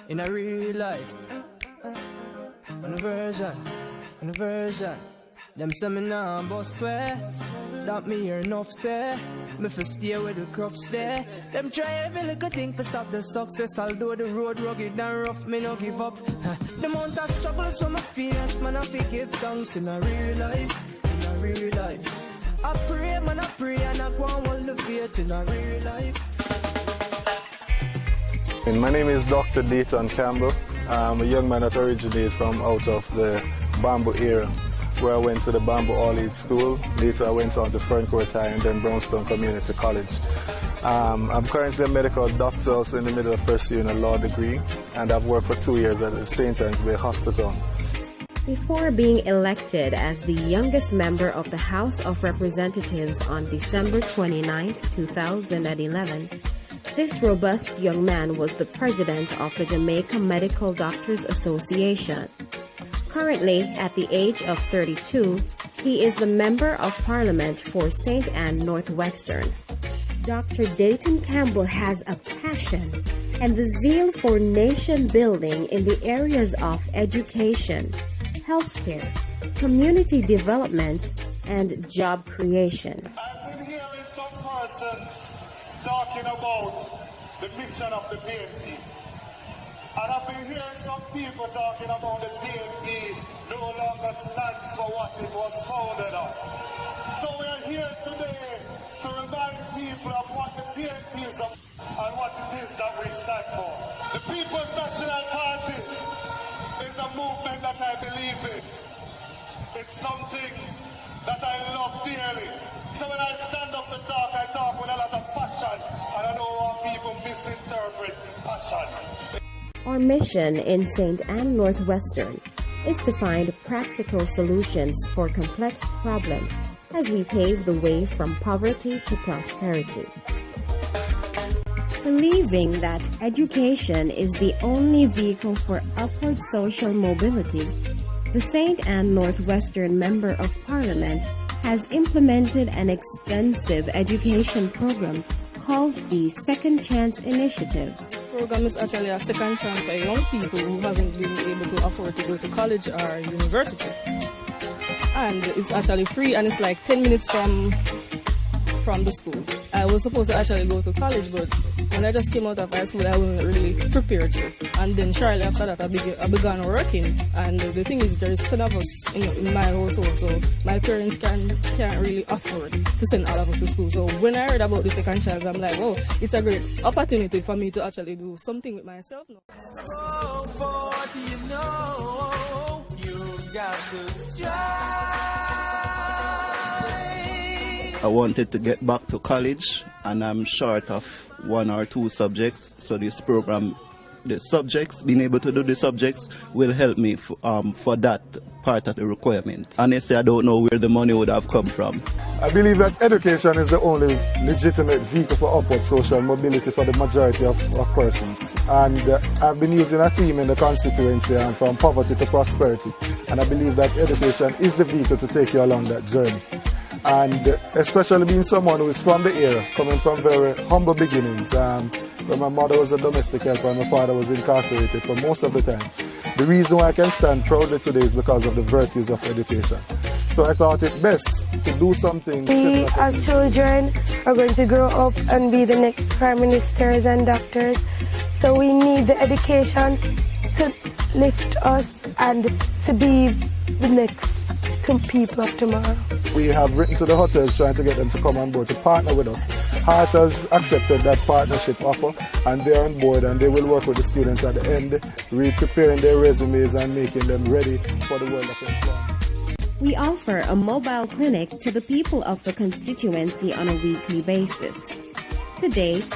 in a real life. On a version. Them say me nah but swear that me hear enough say me fi stay with the crops there. Them try every little thing to stop the success. Although the road rugged and rough, me no give up. The amount of struggles from my face, man, I fi give thanks in a real life. In a real life, I pray, man, I pray, and I go and hold the faith in a real life. My name is Dr. Dayton Campbell. I'm a young man that originates from out of the Bamboo area, where I went to the Bamboo All-Age School. Later I went on to Ferncourt High and then Brownstone Community College. I'm currently a medical doctor, also in the middle of pursuing a law degree, and I've worked for 2 years at the St. Anne's Bay Hospital. Before being elected as the youngest member of the House of Representatives on December 29, 2011, this robust young man was the president of the Jamaica Medical Doctors Association. Currently, at the age of 32, he is the Member of Parliament for St. Anne Northwestern. Dr. Dayton Campbell has a passion and the zeal for nation building in the areas of education, healthcare, community development, and job creation. I've been hearing some persons talking about the mission of the PNP. And I've been hearing some people talking about the PNP no longer stands for what it was founded on. So we are here today to remind people of what the PNP is and what it is that we stand for. The People's National Party is a movement that I believe in. It's something that I love dearly. So when I stand up to talk, I talk with a lot of passion, and I don't want people misinterpret passion. Our mission in St. Anne Northwestern is to find practical solutions for complex problems as we pave the way from poverty to prosperity. Believing that education is the only vehicle for upward social mobility, the St. Anne Northwestern Member of Parliament has implemented an extensive education program called the Second Chance Initiative. This program is actually a second chance for young people who hasn't been able to afford to go to college or university. And it's actually free, and it's like 10 minutes from the school. I was supposed to actually go to college, but when I just came out of high school, I wasn't really prepared to. And then shortly after that, I began working. And the thing is, there's 10 of us in my household, so my parents can't really afford to send all of us to school. So when I heard about the second chance, I'm like, oh, it's a great opportunity for me to actually do something with myself now. Oh, for what you know, you got to strive. I wanted to get back to college, and I'm short of 1 or 2 subjects, so this program, the subjects, being able to do the subjects will help me for that part of the requirement. Honestly, I don't know where the money would have come from. I believe that education is the only legitimate vehicle for upward social mobility for the majority of persons. And I've been using a theme in the constituency, from poverty to prosperity. And I believe that education is the vehicle to take you along that journey. And especially being someone who is from the area, coming from very humble beginnings, where my mother was a domestic helper and my father was incarcerated for most of the time. The reason why I can stand proudly today is because of the virtues of education. So I thought it best to do something We as children are going to grow up and be the next prime ministers and doctors. So we need the education to lift us and to be the next people of tomorrow. We have written to the hotels trying to get them to come on board to partner with us. Heart has accepted that partnership offer, and they are on board, and they will work with the students at the end, preparing their resumes and making them ready for the world of employment. We offer a mobile clinic to the people of the constituency on a weekly basis. To date,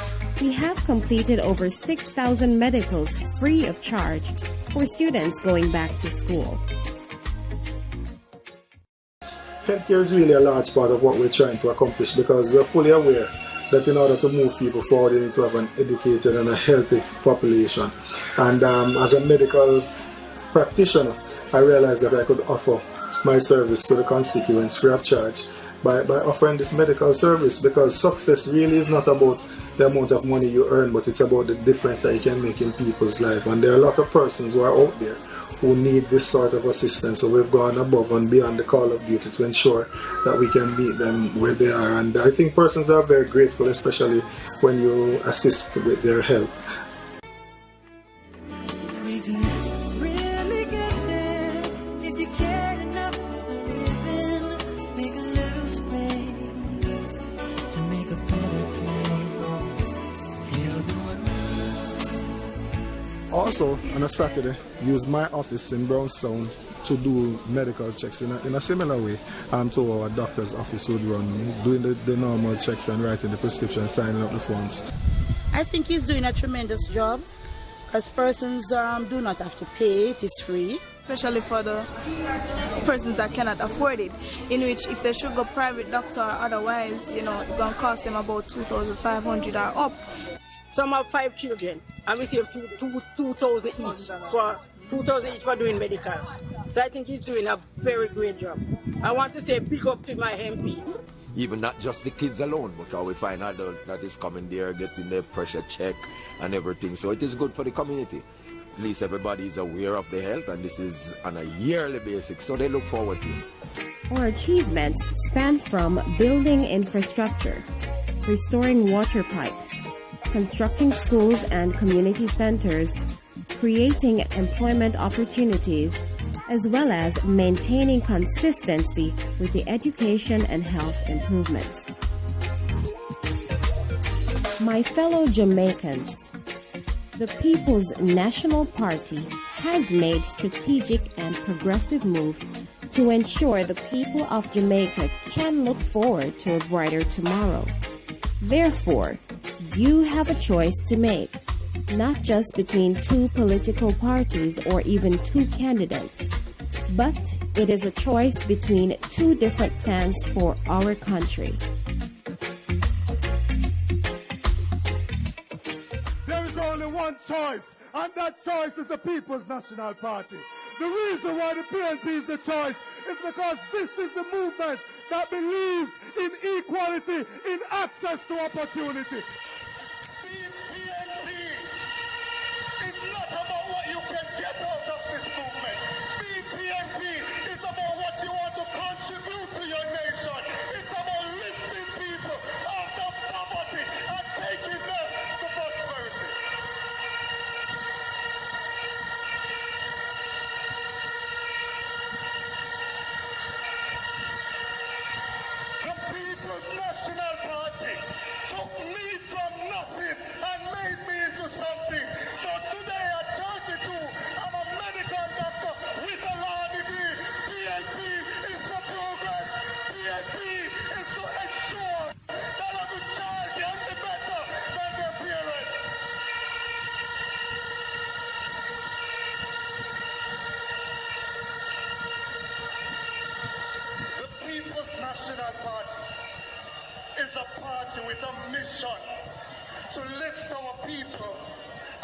we have completed over 6,000 medicals free of charge for students going back to school. Healthcare is really a large part of what we're trying to accomplish, because we're fully aware that in order to move people forward, you need to have an educated and a healthy population. And as a medical practitioner, I realized that I could offer my service to the constituents free of charge by offering this medical service, because success really is not about the amount of money you earn, but it's about the difference that you can make in people's life. And there are a lot of persons who are out there who need this sort of assistance. So we've gone above and beyond the call of duty to ensure that we can meet them where they are. And I think persons are very grateful, especially when you assist with their health. Also, on a Saturday, used my office in Brownstown to do medical checks in a similar way to our doctor's office would run, doing the normal checks and writing the prescription, signing up the forms. I think he's doing a tremendous job because persons do not have to pay, it is free. Especially for the persons that cannot afford it, in which if they should go private doctor or otherwise, it's going to cost them about $2,500 or up. Some have 5 children, and we save $2,000 each for $2,000 each for doing medical. So I think he's doing a very great job. I want to say big up to my MP. Even not just the kids alone, but how we find out that is coming there, getting their pressure check and everything. So it is good for the community. At least everybody is aware of the health, and this is on a yearly basis, so they look forward to it. Our achievements span from building infrastructure, restoring water pipes, constructing schools and community centers, creating employment opportunities, as well as maintaining consistency with the education and health improvements. My fellow Jamaicans, the People's National Party has made strategic and progressive moves to ensure the people of Jamaica can look forward to a brighter tomorrow. Therefore, you have a choice to make, not just between 2 political parties or even 2 candidates, but it is a choice between 2 different plans for our country. There is only one choice, and that choice is the People's National Party. The reason why the PNP is the choice is because this is the movement that believes in equality, in access to opportunity. PNP is not about what you can get out of this movement. PNP is about what you want to contribute to your nation. It's about lifting people out of poverty and taking them to prosperity. The People's National Party took me from nothing and made me into something. So today at 32, I'm a medical doctor with a law degree. PNP is for progress. PNP is to ensure that every child can be better than their parents. The People's National Party is a party with a mission to lift our people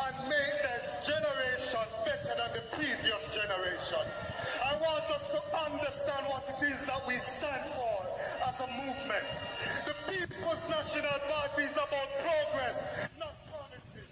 and make this generation better than the previous generation. I want us to understand what it is that we stand for as a movement. The People's National Party is about progress, not promises.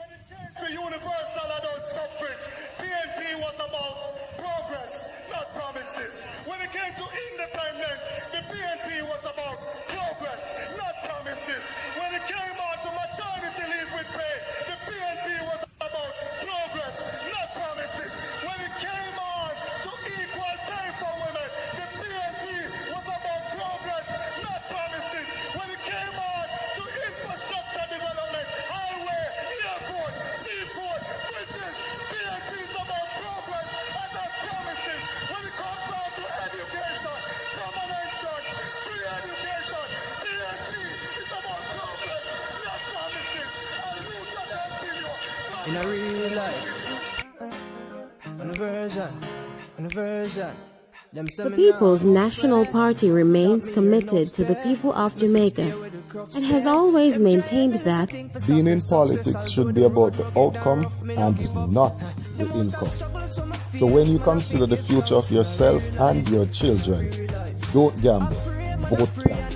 When it came to universal adult suffrage, PNP was about progress, not promises. When it came to independence, the PNP was about progress, not promises. When it came on to maternity leave with pay, the PNP was about progress, not promises. When it came on to equal pay for women, the PNP was about progress, not promises. When it came on to infrastructure development, highway, airport, seaport, bridges, PNP is about progress and not promises. When it comes down to education, common entrance, free education, PNP is about progress, not promises. And we can continue. In a real life, on a version. The People's National Party remains committed to the people of Jamaica and has always maintained that Being in politics should be about the outcome and not the income. So when you consider the future of yourself and your children, don't gamble, vote plan.